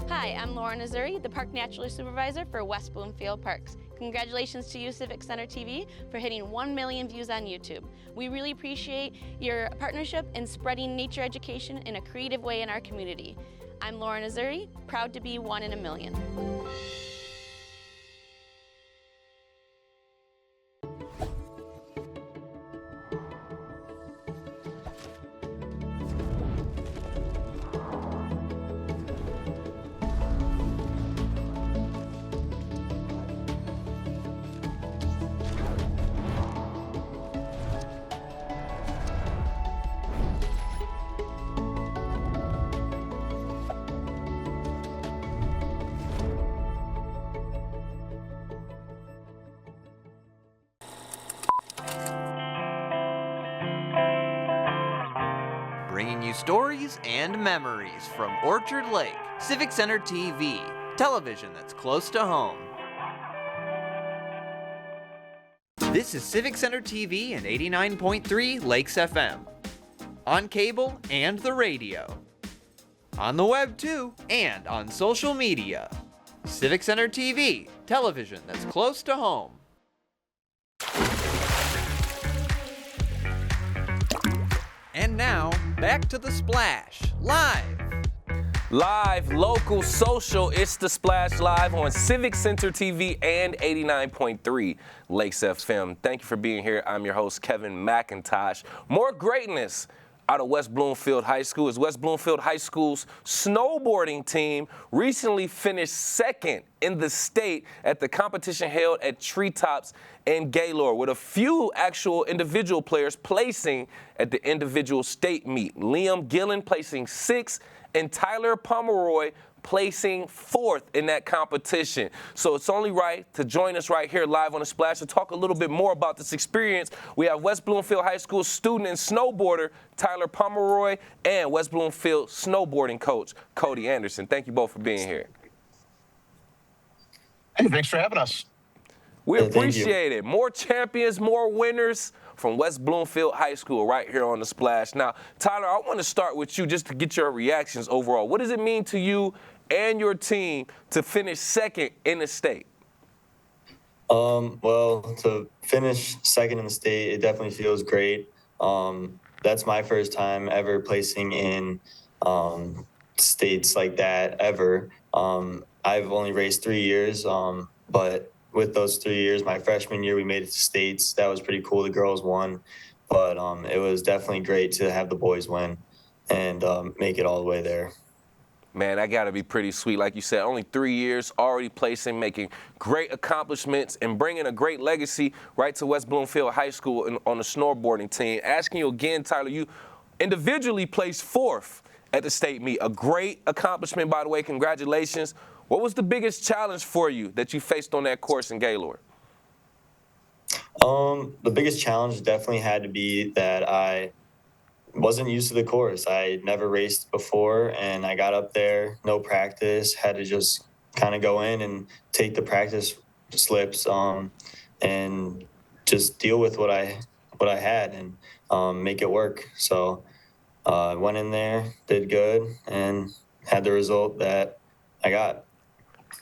Hi, I'm Lauren Azuri, the Park Naturalist Supervisor for West Bloomfield Parks. Congratulations to you, Civic Center TV, for hitting 1 million views on YouTube. We really appreciate your partnership in spreading nature education in a creative way in our community. I'm Lauren Azuri, proud to be 1 in a million.
Bringing you stories and memories from Orchard Lake. Civic Center TV, television that's close to home. This is Civic Center TV and 89.3 Lakes FM. On cable and the radio. On the web too, and on social media. Civic Center TV, television that's close to home. And now, back to The Splash, live.
Live, local, social, it's The Splash Live on Civic Center TV and 89.3 Lakes FM. Thank you for being here. I'm your host, Kevin McIntosh. More greatness out of West Bloomfield High School as West Bloomfield High School's snowboarding team recently finished second in the state at the competition held at Treetops in Gaylord, with a few actual individual players placing at the individual state meet. Liam Gillen placing 6th and Tyler Pomeroy placing 4th in that competition. So it's only right to join us right here live on The Splash to talk a little bit more about this experience. We have West Bloomfield High School student and snowboarder Tyler Pomeroy and West Bloomfield snowboarding coach Cody Anderson. Thank you both for being here.
Hey, thanks for having us.
We appreciate it. More champions, more winners from West Bloomfield High School right here on The Splash. Now, Tyler, I want to start with you just to get your reactions overall. What does it mean to you and your team to finish second in the state?
Well, to finish second in the state, it definitely feels great. That's my first time ever placing in states like that ever. I've only raced 3 years, but with those 3 years, my freshman year, we made it to states. That was pretty cool. The girls won, but it was definitely great to have the boys win and make it all the way there.
Man, that got to be pretty sweet. Like you said, only 3 years, already placing, making great accomplishments, and bringing a great legacy right to West Bloomfield High School on the snowboarding team. Asking you again, Tyler, you individually placed 4th at the state meet. A great accomplishment, by the way. Congratulations. What was the biggest challenge for you that you faced on that course in Gaylord?
The biggest challenge definitely had to be that I wasn't used to the course. I never raced before, and I got up there, no practice, had to just kind of go in and take the practice slips and just deal with what I had and make it work. So I went in there, did good, and had the result that I got.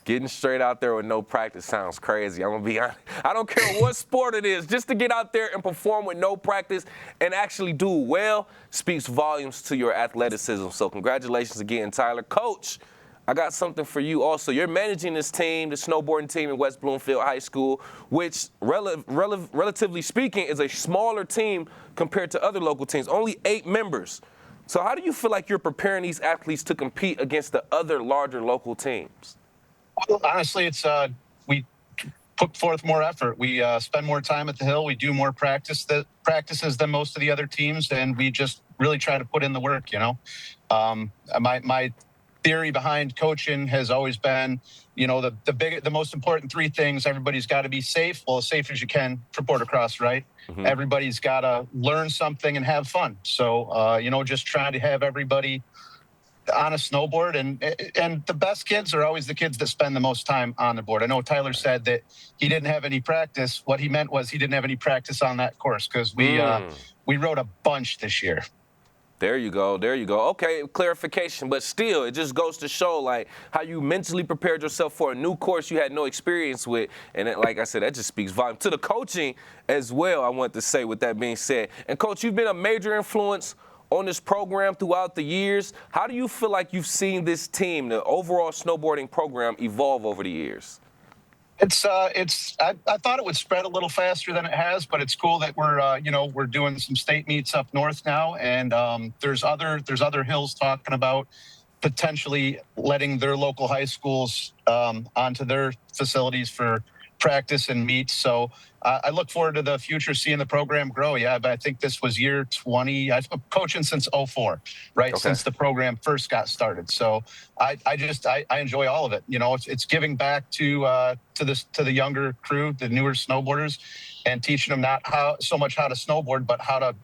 Getting straight out there with no practice sounds crazy. I'm going to be honest. I don't care what sport it is. Just to get out there and perform with no practice and actually do well speaks volumes to your athleticism. So congratulations again, Tyler. Coach, I got something for you also. You're managing this team, the snowboarding team in West Bloomfield High School, which, relatively speaking, is a smaller team compared to other local teams, only 8 members. So how do you feel like you're preparing these athletes to compete against the other larger local teams?
Well, honestly, it's
put forth more effort. We spend more time at the hill. We do more practices than most of the other teams, and we just really try to put in the work. My theory behind coaching has always been, the most important three things. Everybody's got to be safe. Well, as safe as you can for Bordercross, right? Mm-hmm. Everybody's got to learn something and have fun. So, just trying to have everybody on a snowboard, and the best kids are always the kids that spend the most time on the board. I know Tyler said that he didn't have any practice. What he meant was he didn't have any practice on that course, because we rode a bunch this year.
There you go. Okay, clarification, but still, it just goes to show like how you mentally prepared yourself for a new course you had no experience with, and like I said, that just speaks volume to the coaching as well. I want to say, with that being said, and Coach, you've been a major influence on this program throughout the years. How do you feel like you've seen this team, the overall snowboarding program, evolve over the years?
I thought it would spread a little faster than it has, but it's cool that we're doing some state meets up north now, and there's other hills talking about potentially letting their local high schools onto their facilities for practice and meets. So I look forward to the future, seeing the program grow. Yeah, but I think this was year 20. I've been coaching since 2004, right? Okay. Since the program first got started. So I enjoy all of it. It's giving back to the younger crew, the newer snowboarders, and teaching them not so much how to snowboard, but how to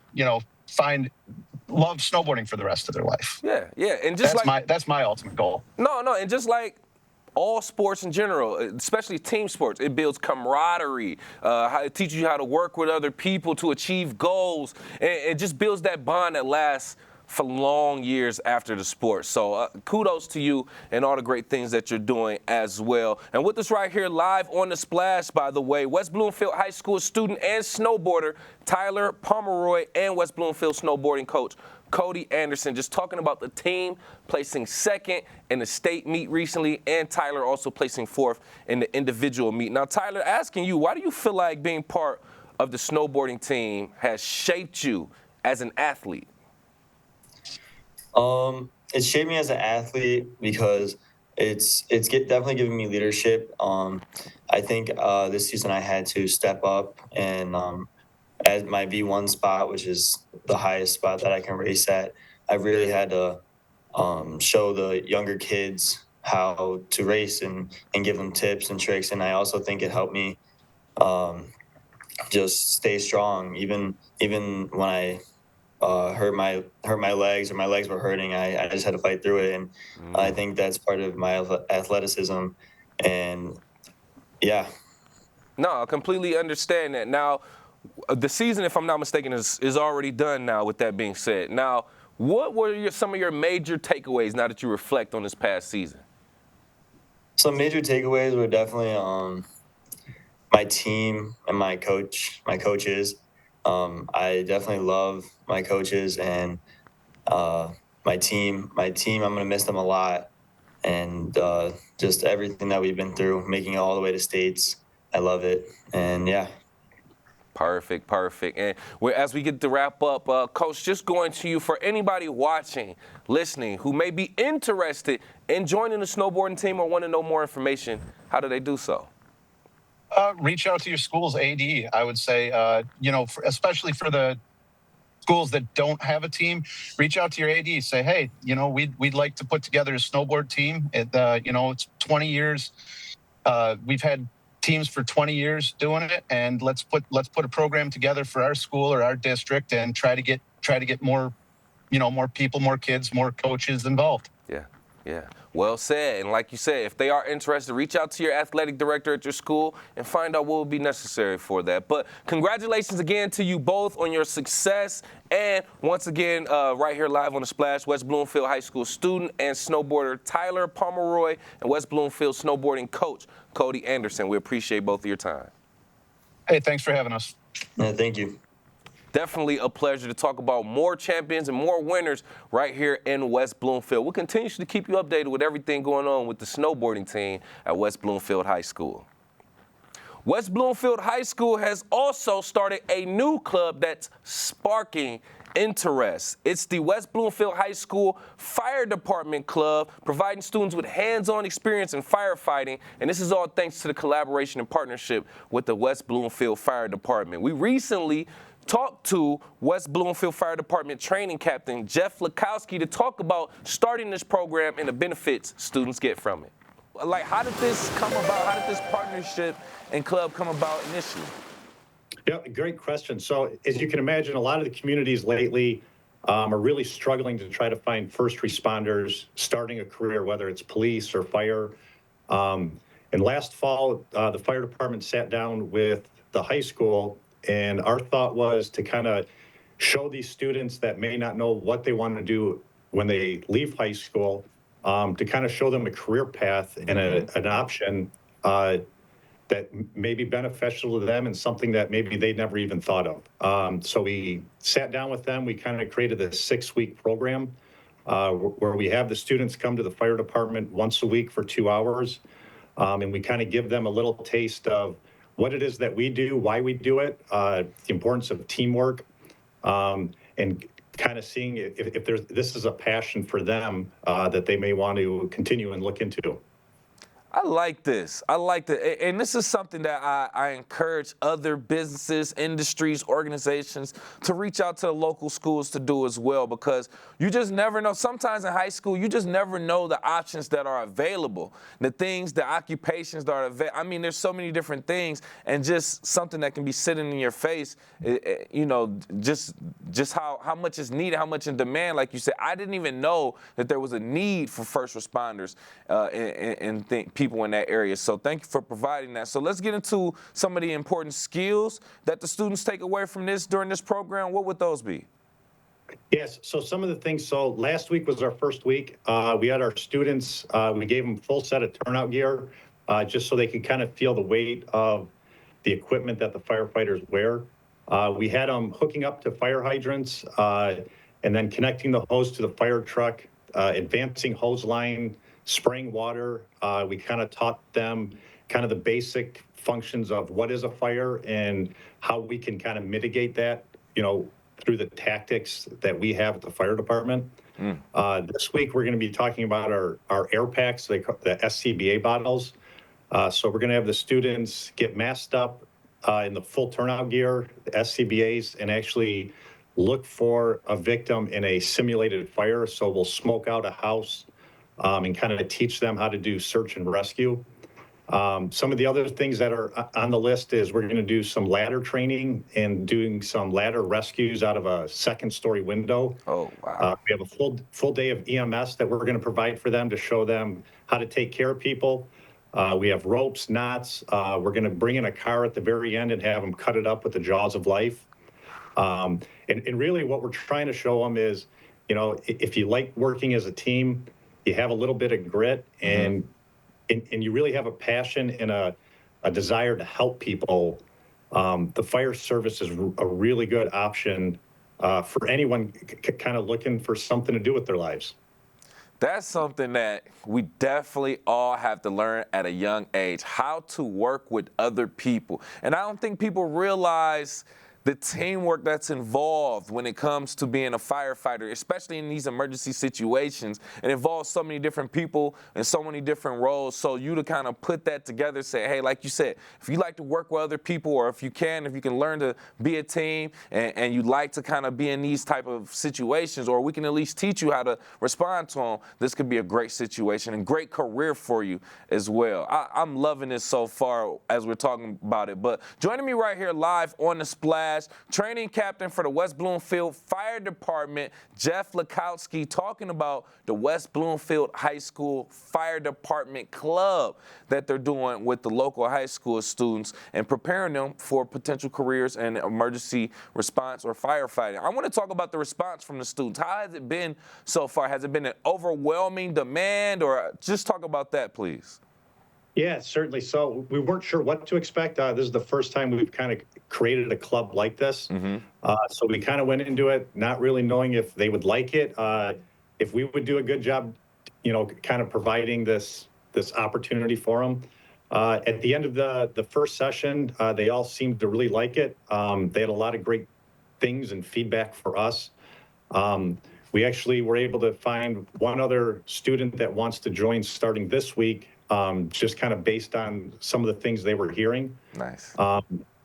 love snowboarding for the rest of their life.
Yeah, and just
that's my ultimate goal.
No, and just like all sports in general, especially team sports, it builds camaraderie. It teaches you how to work with other people to achieve goals. And it just builds that bond that lasts for long years after the sport. So kudos to you and all the great things that you're doing as well. And with us right here live on The Splash, by the way, West Bloomfield High School student and snowboarder Tyler Pomeroy and West Bloomfield snowboarding coach Cody Anderson, just talking about the team placing second in the state meet recently, and Tyler also placing fourth in the individual meet. Now, Tyler, asking you, why do you feel like being part of the snowboarding team has shaped you as an athlete?
It shaped me as an athlete because it's definitely giving me leadership. I think this season I had to step up and at my V1 spot, which is the highest spot that I can race at, I really had to show the younger kids how to race and give them tips and tricks. And I also think it helped me just stay strong. Even when I hurt my legs, or my legs were hurting, I just had to fight through it. And I think that's part of my athleticism. And yeah.
No, I completely understand that. Now, the season, if I'm not mistaken, is already done now, with that being said. Now, what were some of your major takeaways now that you reflect on this past season?
Some major takeaways were definitely my team and my coaches. I definitely love my coaches and my team. I'm going to miss them a lot. And just everything that we've been through, making it all the way to states, I love it. And yeah.
Perfect. And as we get to wrap up, Coach, just going to you, for anybody watching, listening, who may be interested in joining the snowboarding team or want to know more information, how do they do so?
Reach out to your school's AD, I would say, especially for the schools that don't have a team, reach out to your AD, say, hey, we'd like to put together a snowboard team. It's 20 years. We've had teams for 20 years doing it, and let's put a program together for our school or our district and try to get more people, more kids, more coaches involved.
Yeah. Well said. And like you said, if they are interested, reach out to your athletic director at your school and find out what will be necessary for that. But congratulations again to you both on your success. And once again, right here live on The Splash, West Bloomfield High School student and snowboarder Tyler Pomeroy and West Bloomfield snowboarding coach Cody Anderson. We appreciate both of your time.
Hey, thanks for having us.
Yeah, thank you.
Definitely a pleasure to talk about more champions and more winners right here in West Bloomfield. We'll continue to keep you updated with everything going on with the snowboarding team at West Bloomfield High School. West Bloomfield High School has also started a new club that's sparking interest. It's the West Bloomfield High School Fire Department Club, providing students with hands-on experience in firefighting, and this is all thanks to the collaboration and partnership with the West Bloomfield Fire Department. We recently talked to West Bloomfield Fire Department training captain Jeff Lakowski to talk about starting this program and the benefits students get from it. Like, how did this come about? How did this partnership and club come about initially?
Yeah, great question. So as you can imagine, a lot of the communities lately are really struggling to try to find first responders starting a career, whether it's police or fire. And last fall, the fire department sat down with the high school, and our thought was to kind of show these students that may not know what they want to do when they leave high school, to kind of show them a career path and an option that may be beneficial to them and something that maybe they never even thought of. So we sat down with them. We kind of created a 6-week program where we have the students come to the fire department once a week for 2 hours. And we kind of give them a little taste of what it is that we do, why we do it, the importance of teamwork, and kind of seeing if this is a passion for them that they may want to continue and look into.
I like this. I like that. And this is something that I encourage other businesses, industries, organizations to reach out to the local schools to do as well, because you just never know. Sometimes in high school, you just never know the options that are available, the things, the occupations that are available. I mean, there's so many different things, and just something that can be sitting in your face, you know, just how much is needed, how much in demand. Like you said, I didn't even know that there was a need for first responders and people in that area. So thank you for providing that. So let's get into some of the important skills that the students take away from this during this program. What would those be?
Yes, so some of the things, so last week was our first week. We had our students, we gave them full set of turnout gear, just so they could kind of feel the weight of the equipment that the firefighters wear. We had them hooking up to fire hydrants, and then connecting the hose to the fire truck, advancing hose line, spraying water. We kind of taught them kind of the basic functions of what is a fire and how we can kind of mitigate that, you know, through the tactics that we have at the fire department. This week, we're going to be talking about our air packs, the SCBA bottles. So we're going to have the students get masked up in the full turnout gear, the SCBAs, and actually look for a victim in a simulated fire. So we'll smoke out a house and kind of teach them how to do search and rescue. Some of the other things that are on the list is we're going to do some ladder training and doing some ladder rescues out of a second-story window.
Oh, wow.
We have a full day of EMS that we're going to provide for them to show them how to take care of people. We have ropes, knots. We're going to bring in a car at the very end and have them cut it up with the jaws of life. And really what we're trying to show them is, you know, if you like working as a team, you have a little bit of grit, and you really have a passion and a desire to help people, the fire service is a really good option for anyone kind of looking for something to do with their lives.
That's something that we definitely all have to learn at a young age, how to work with other people. And I don't think people realize the teamwork that's involved when it comes to being a firefighter, especially in these emergency situations. It involves so many different people and so many different roles. So you to kind of put that together, say, hey, like you said, if you like to work with other people, or if you can learn to be a team, and you like to kind of be in these type of situations, or we can at least teach you how to respond to them, this could be a great situation and great career for you as well. I'm loving this so far as we're talking about it. But joining me right here live on The Splash, training captain for the West Bloomfield Fire Department, Jeff Lakowski, talking about the West Bloomfield High School Fire Department Club that they're doing with the local high school students and preparing them for potential careers in emergency response or firefighting. I want to talk about the response from the students. How has it been so far? Has it been an overwhelming demand, or just talk about that, please?
Yeah, certainly. So we weren't sure what to expect. This is the first time we've kind of created a club like this. So we kind of went into it not really knowing if they would like it, if we would do a good job, you know, kind of providing this opportunity for them. At the end of the first session, they all seemed to really like it. They had a lot of great things and feedback for us. We actually were able to find one other student that wants to join starting this week, just kind of based on some of the things they were hearing.
Nice.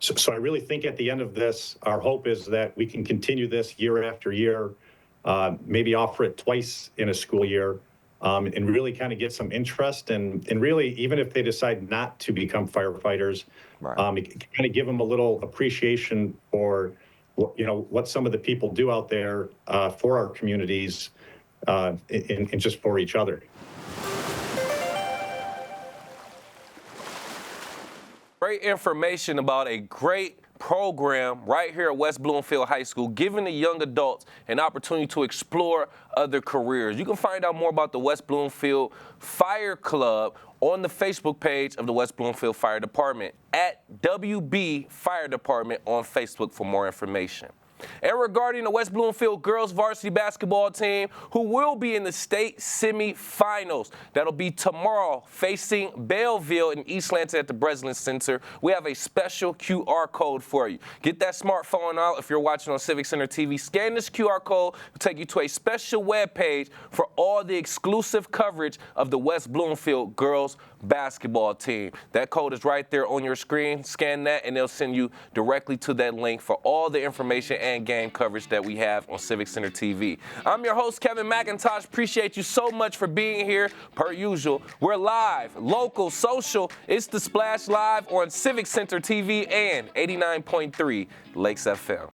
So I really think at the end of this, our hope is that we can continue this year after year, maybe offer it twice in a school year, and really kind of get some interest. And really, even if they decide not to become firefighters, kind of give them a little appreciation for what some of the people do out there for our communities and just for each other.
Great information about a great program right here at West Bloomfield High School, giving the young adults an opportunity to explore other careers. You can find out more about the West Bloomfield Fire Club on the Facebook page of the West Bloomfield Fire Department at WB Fire Department on Facebook for more information. And regarding the West Bloomfield girls varsity basketball team, who will be in the state semifinals, that'll be tomorrow facing Belleville in East Lansing at the Breslin Center, we have a special QR code for you. Get that smartphone out if you're watching on Civic Center TV. Scan this QR code, it'll take you to a special web page for all the exclusive coverage of the West Bloomfield girls basketball team. That code is right there on your screen. Scan that and they'll send you directly to that link for all the information and game coverage that we have on Civic Center TV. I'm your host, Kevin McIntosh. Appreciate you so much for being here. Per usual, we're live, local, social. It's the Splash Live on Civic Center TV and 89.3 Lakes FM.